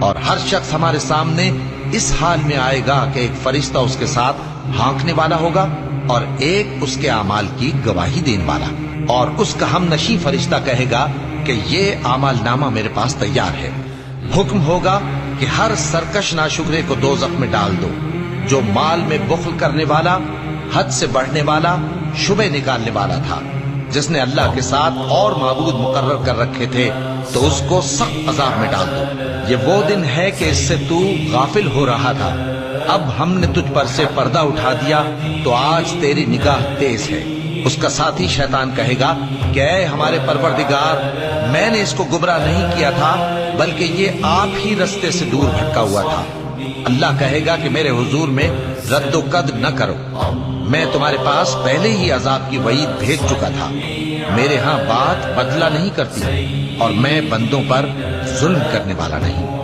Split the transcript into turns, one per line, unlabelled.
اور ہر شخص ہمارے سامنے اس حال میں آئے گا کہ ایک فرشتہ اس کے ساتھ ہانکنے والا ہوگا اور ایک اس کے اعمال کی گواہی دینے والا، اور اس کا ہم نشیں فرشتہ کہے گا کہ یہ اعمال نامہ میرے پاس تیار ہے۔ حکم ہوگا کہ ہر سرکش ناشکرے کو دوزخ میں ڈال دو، جو مال میں بخل کرنے والا، حد سے بڑھنے والا، شبہ نکالنے والا تھا، جس نے اللہ کے ساتھ اور معبود مقرر کر رکھے تھے، تو اس کو سخت عذاب میں ڈال دو۔ یہ وہ دن ہے کہ اس سے تو غافل ہو رہا تھا، اب ہم نے تجھ پر سے پردہ اٹھا دیا تو آج تیری نگاہ تیز ہے۔ اس کا ساتھی شیطان کہے گا کہ اے ہمارے پروردگار، میں نے اس کو گمراہ نہیں کیا تھا بلکہ یہ آپ ہی رستے سے دور بھٹکا ہوا تھا۔ اللہ کہے گا کہ میرے حضور میں رد و قد نہ کرو، میں تمہارے پاس پہلے ہی عذاب کی وعید بھیج چکا تھا۔ میرے ہاں بات بدلہ نہیں کرتی اور میں بندوں پر ظلم کرنے والا نہیں۔